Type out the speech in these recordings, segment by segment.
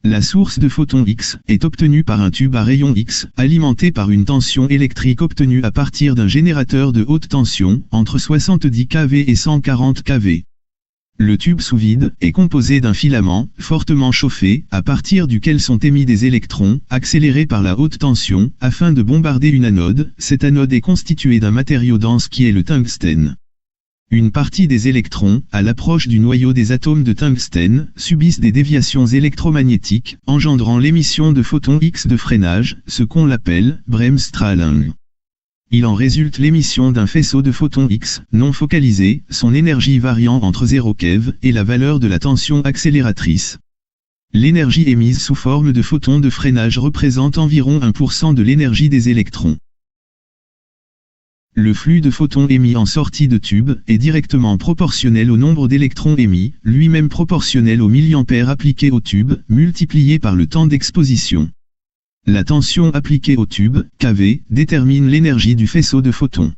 La source de photons X est obtenue par un tube à rayon X, alimenté par une tension électrique obtenue à partir d'un générateur de haute tension, entre 70 kV et 140 kV. Le tube sous vide est composé d'un filament, fortement chauffé, à partir duquel sont émis des électrons, accélérés par la haute tension, afin de bombarder une anode. Cette anode est constituée d'un matériau dense qui est le tungstène. Une partie des électrons, à l'approche du noyau des atomes de tungstène, subissent des déviations électromagnétiques, engendrant l'émission de photons X de freinage, ce qu'on appelle Bremsstrahlung. Il en résulte l'émission d'un faisceau de photons X, non focalisé, son énergie variant entre 0 keV et la valeur de la tension accélératrice. L'énergie émise sous forme de photons de freinage représente environ 1% de l'énergie des électrons. Le flux de photons émis en sortie de tube est directement proportionnel au nombre d'électrons émis, lui-même proportionnel au milliampère appliqué au tube, multiplié par le temps d'exposition. La tension appliquée au tube, kV, détermine l'énergie du faisceau de photons.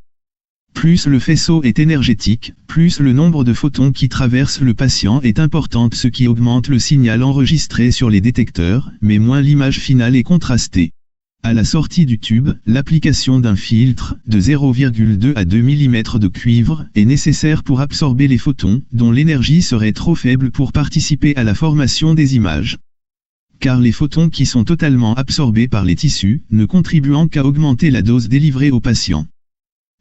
Plus le faisceau est énergétique, plus le nombre de photons qui traversent le patient est important, ce qui augmente le signal enregistré sur les détecteurs, mais moins l'image finale est contrastée. À la sortie du tube, l'application d'un filtre, de 0,2 à 2 mm de cuivre, est nécessaire pour absorber les photons, dont l'énergie serait trop faible pour participer à la formation des images. Car les photons qui sont totalement absorbés par les tissus, ne contribuant qu'à augmenter la dose délivrée au patient.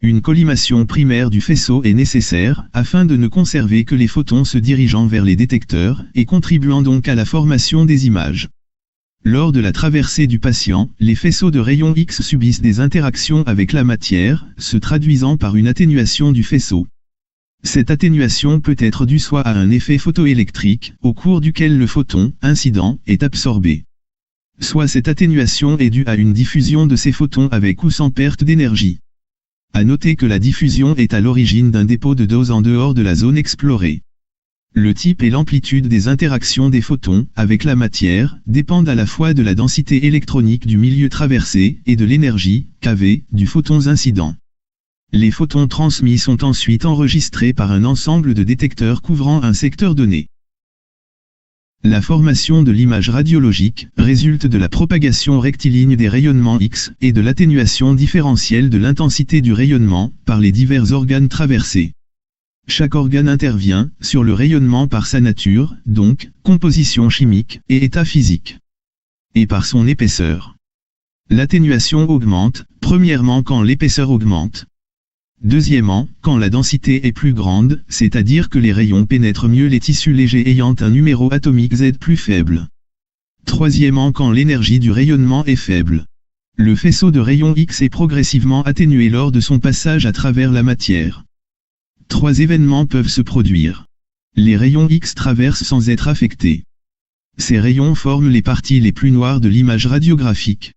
Une collimation primaire du faisceau est nécessaire, afin de ne conserver que les photons se dirigeant vers les détecteurs, et contribuant donc à la formation des images. Lors de la traversée du patient, les faisceaux de rayons X subissent des interactions avec la matière, se traduisant par une atténuation du faisceau. Cette atténuation peut être due soit à un effet photoélectrique, au cours duquel le photon, incident, est absorbé. Soit cette atténuation est due à une diffusion de ces photons avec ou sans perte d'énergie. À noter que la diffusion est à l'origine d'un dépôt de dose en dehors de la zone explorée. Le type et l'amplitude des interactions des photons avec la matière dépendent à la fois de la densité électronique du milieu traversé et de l'énergie, kV, du photon incident. Les photons transmis sont ensuite enregistrés par un ensemble de détecteurs couvrant un secteur donné. La formation de l'image radiologique résulte de la propagation rectiligne des rayonnements X et de l'atténuation différentielle de l'intensité du rayonnement par les divers organes traversés. Chaque organe intervient sur le rayonnement par sa nature, donc, composition chimique et état physique. Et par son épaisseur. L'atténuation augmente, premièrement quand l'épaisseur augmente. Deuxièmement, quand la densité est plus grande, c'est-à-dire que les rayons pénètrent mieux les tissus légers ayant un numéro atomique Z plus faible. Troisièmement, quand l'énergie du rayonnement est faible. Le faisceau de rayons X est progressivement atténué lors de son passage à travers la matière. Trois événements peuvent se produire. Les rayons X traversent sans être affectés. Ces rayons forment les parties les plus noires de l'image radiographique.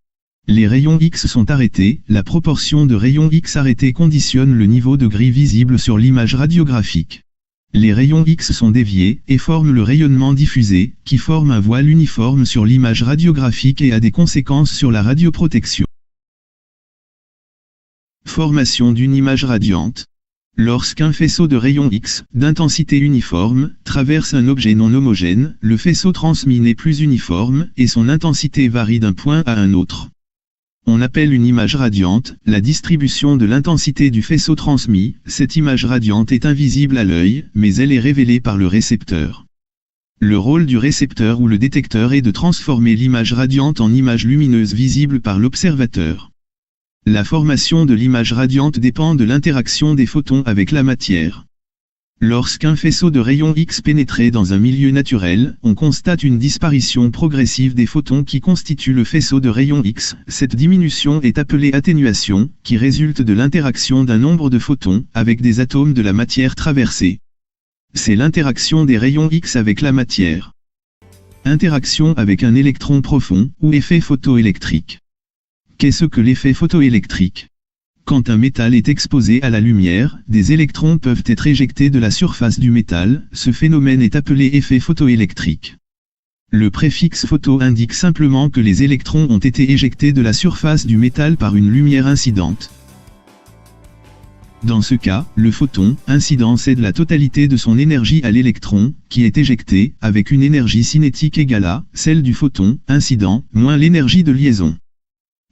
Les rayons X sont arrêtés, la proportion de rayons X arrêtés conditionne le niveau de gris visible sur l'image radiographique. Les rayons X sont déviés et forment le rayonnement diffusé, qui forme un voile uniforme sur l'image radiographique et a des conséquences sur la radioprotection. Formation d'une image radiante. Lorsqu'un faisceau de rayons X, d'intensité uniforme, traverse un objet non homogène, le faisceau transmis n'est plus uniforme, et son intensité varie d'un point à un autre. On appelle une image radiante la distribution de l'intensité du faisceau transmis. Cette image radiante est invisible à l'œil, mais elle est révélée par le récepteur. Le rôle du récepteur ou le détecteur est de transformer l'image radiante en image lumineuse visible par l'observateur. La formation de l'image radiante dépend de l'interaction des photons avec la matière. Lorsqu'un faisceau de rayons X pénétrait dans un milieu naturel, on constate une disparition progressive des photons qui constituent le faisceau de rayons X. Cette diminution est appelée atténuation, qui résulte de l'interaction d'un nombre de photons avec des atomes de la matière traversée. C'est l'interaction des rayons X avec la matière. Interaction avec un électron profond, ou effet photoélectrique. Qu'est-ce que l'effet photoélectrique ? Quand un métal est exposé à la lumière, des électrons peuvent être éjectés de la surface du métal, ce phénomène est appelé effet photoélectrique. Le préfixe photo indique simplement que les électrons ont été éjectés de la surface du métal par une lumière incidente. Dans ce cas, le photon incident cède la totalité de son énergie à l'électron, qui est éjecté, avec une énergie cinétique égale à celle du photon incident, moins l'énergie de liaison.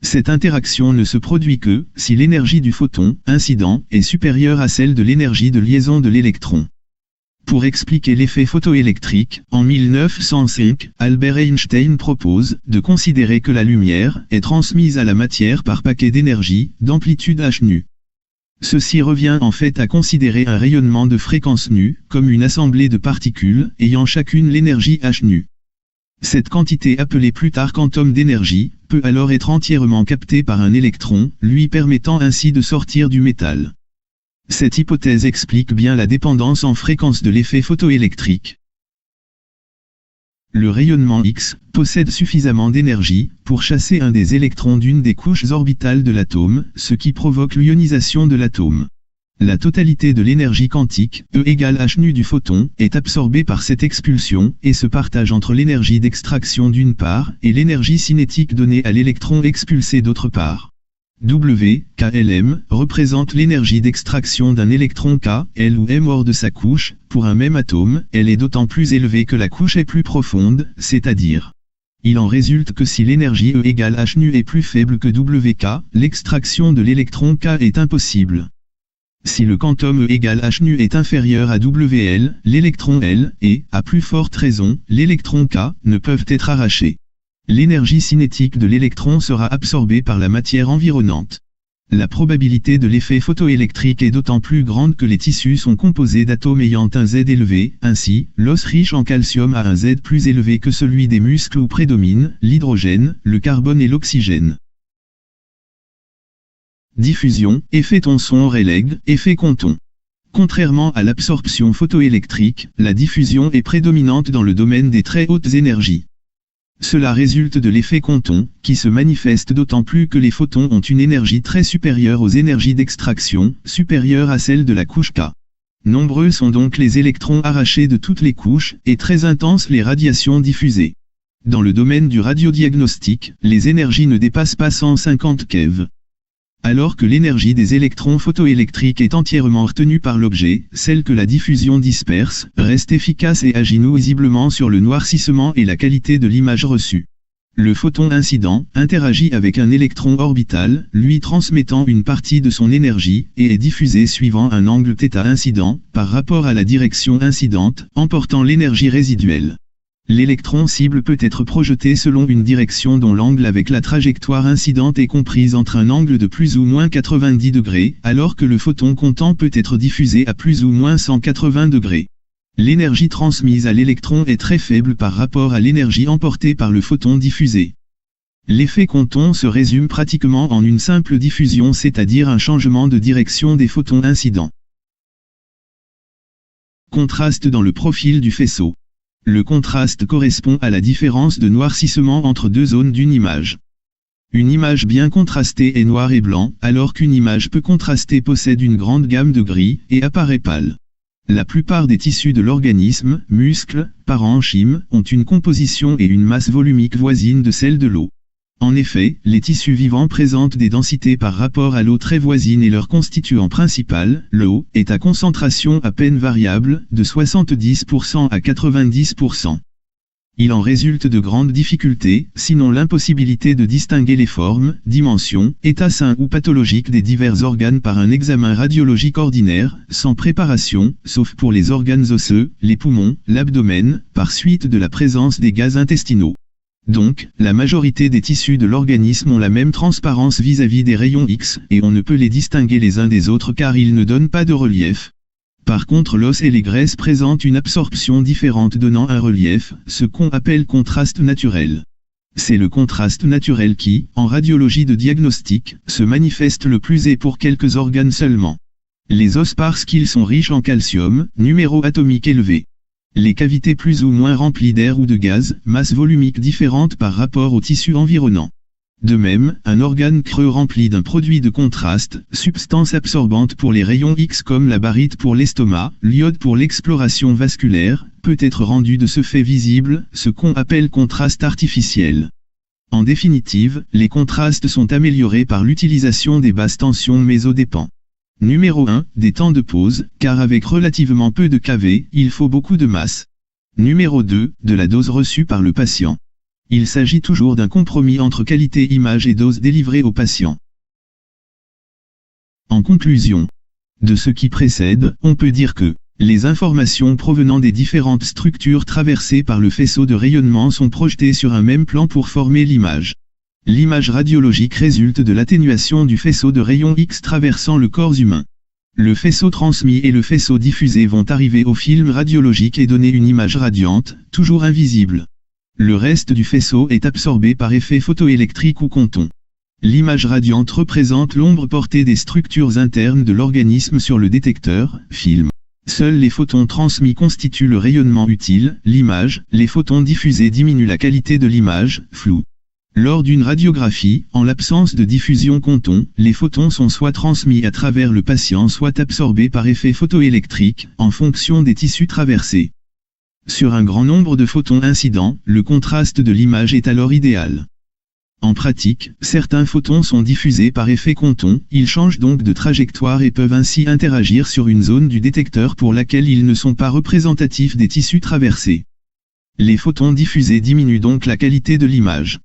Cette interaction ne se produit que si l'énergie du photon incident est supérieure à celle de l'énergie de liaison de l'électron. Pour expliquer l'effet photoélectrique, en 1905, Albert Einstein propose de considérer que la lumière est transmise à la matière par paquet d'énergie, d'amplitude h nu. Ceci revient en fait à considérer un rayonnement de fréquence nu, comme une assemblée de particules, ayant chacune l'énergie h nu. Cette quantité appelée plus tard quantum d'énergie, peut alors être entièrement captée par un électron, lui permettant ainsi de sortir du métal. Cette hypothèse explique bien la dépendance en fréquence de l'effet photoélectrique. Le rayonnement X possède suffisamment d'énergie pour chasser un des électrons d'une des couches orbitales de l'atome, ce qui provoque l'ionisation de l'atome. La totalité de l'énergie quantique, E égale h nu du photon, est absorbée par cette expulsion, et se partage entre l'énergie d'extraction d'une part, et l'énergie cinétique donnée à l'électron expulsé d'autre part. W, KLM, représente l'énergie d'extraction d'un électron K, L ou M hors de sa couche. Pour un même atome, elle est d'autant plus élevée que la couche est plus profonde, c'est-à-dire. Il en résulte que si l'énergie E égale h nu est plus faible que WK, l'extraction de l'électron K est impossible. Si le quantum E égale h nu est inférieur à WL, l'électron L, et, à plus forte raison, l'électron K, ne peuvent être arrachés. L'énergie cinétique de l'électron sera absorbée par la matière environnante. La probabilité de l'effet photoélectrique est d'autant plus grande que les tissus sont composés d'atomes ayant un Z élevé, ainsi, l'os riche en calcium a un Z plus élevé que celui des muscles où prédominent l'hydrogène, le carbone et l'oxygène. Diffusion, effet Thomson-Rayleigh, effet Compton. Contrairement à l'absorption photoélectrique, la diffusion est prédominante dans le domaine des très hautes énergies. Cela résulte de l'effet Compton, qui se manifeste d'autant plus que les photons ont une énergie très supérieure aux énergies d'extraction, supérieure à celle de la couche K. Nombreux sont donc les électrons arrachés de toutes les couches, et très intenses les radiations diffusées. Dans le domaine du radiodiagnostic, les énergies ne dépassent pas 150 keV. Alors que l'énergie des électrons photoélectriques est entièrement retenue par l'objet, celle que la diffusion disperse, reste efficace et agit nuisiblement sur le noircissement et la qualité de l'image reçue. Le photon incident interagit avec un électron orbital, lui transmettant une partie de son énergie, et est diffusé suivant un angle θ incident, par rapport à la direction incidente, emportant l'énergie résiduelle. L'électron cible peut être projeté selon une direction dont l'angle avec la trajectoire incidente est comprise entre un angle de plus ou moins 90 degrés, alors que le photon comptant peut être diffusé à plus ou moins 180 degrés. L'énergie transmise à l'électron est très faible par rapport à l'énergie emportée par le photon diffusé. L'effet Compton se résume pratiquement en une simple diffusion, c'est-à-dire un changement de direction des photons incidents. Contraste dans le profil du faisceau. Le contraste correspond à la différence de noircissement entre deux zones d'une image. Une image bien contrastée est noir et blanc, alors qu'une image peu contrastée possède une grande gamme de gris, et apparaît pâle. La plupart des tissus de l'organisme, muscles, parenchymes, ont une composition et une masse volumique voisine de celle de l'eau. En effet, les tissus vivants présentent des densités par rapport à l'eau très voisines et leur constituant principal, l'eau, est à concentration à peine variable, de 70% à 90%. Il en résulte de grandes difficultés, sinon l'impossibilité de distinguer les formes, dimensions, états sains ou pathologiques des divers organes par un examen radiologique ordinaire, sans préparation, sauf pour les organes osseux, les poumons, l'abdomen, par suite de la présence des gaz intestinaux. Donc, la majorité des tissus de l'organisme ont la même transparence vis-à-vis des rayons X, et on ne peut les distinguer les uns des autres car ils ne donnent pas de relief. Par contre l'os et les graisses présentent une absorption différente donnant un relief, ce qu'on appelle contraste naturel. C'est le contraste naturel qui, en radiologie de diagnostic, se manifeste le plus et pour quelques organes seulement. Les os parce qu'ils sont riches en calcium, numéro atomique élevé. Les cavités plus ou moins remplies d'air ou de gaz, masse volumique différente par rapport au tissu environnant. De même, un organe creux rempli d'un produit de contraste, substance absorbante pour les rayons X comme la barite pour l'estomac, l'iode pour l'exploration vasculaire, peut être rendu de ce fait visible, ce qu'on appelle contraste artificiel. En définitive, les contrastes sont améliorés par l'utilisation des basses tensions mésodépens. Numéro 1, des temps de pause, car avec relativement peu de kV, il faut beaucoup de masse. Numéro 2, de la dose reçue par le patient. Il s'agit toujours d'un compromis entre qualité image et dose délivrée au patient. En conclusion de ce qui précède, on peut dire que les informations provenant des différentes structures traversées par le faisceau de rayonnement sont projetées sur un même plan pour former l'image. L'image radiologique résulte de l'atténuation du faisceau de rayons X traversant le corps humain. Le faisceau transmis et le faisceau diffusé vont arriver au film radiologique et donner une image radiante, toujours invisible. Le reste du faisceau est absorbé par effet photoélectrique ou compton. L'image radiante représente l'ombre portée des structures internes de l'organisme sur le détecteur, film. Seuls les photons transmis constituent le rayonnement utile, l'image, les photons diffusés diminuent la qualité de l'image, flou. Lors d'une radiographie, en l'absence de diffusion compton, les photons sont soit transmis à travers le patient soit absorbés par effet photoélectrique, en fonction des tissus traversés. Sur un grand nombre de photons incidents, le contraste de l'image est alors idéal. En pratique, certains photons sont diffusés par effet compton, ils changent donc de trajectoire et peuvent ainsi interagir sur une zone du détecteur pour laquelle ils ne sont pas représentatifs des tissus traversés. Les photons diffusés diminuent donc la qualité de l'image.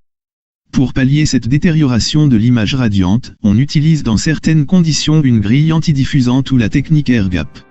Pour pallier cette détérioration de l'image radiante, on utilise dans certaines conditions une grille antidiffusante ou la technique air gap.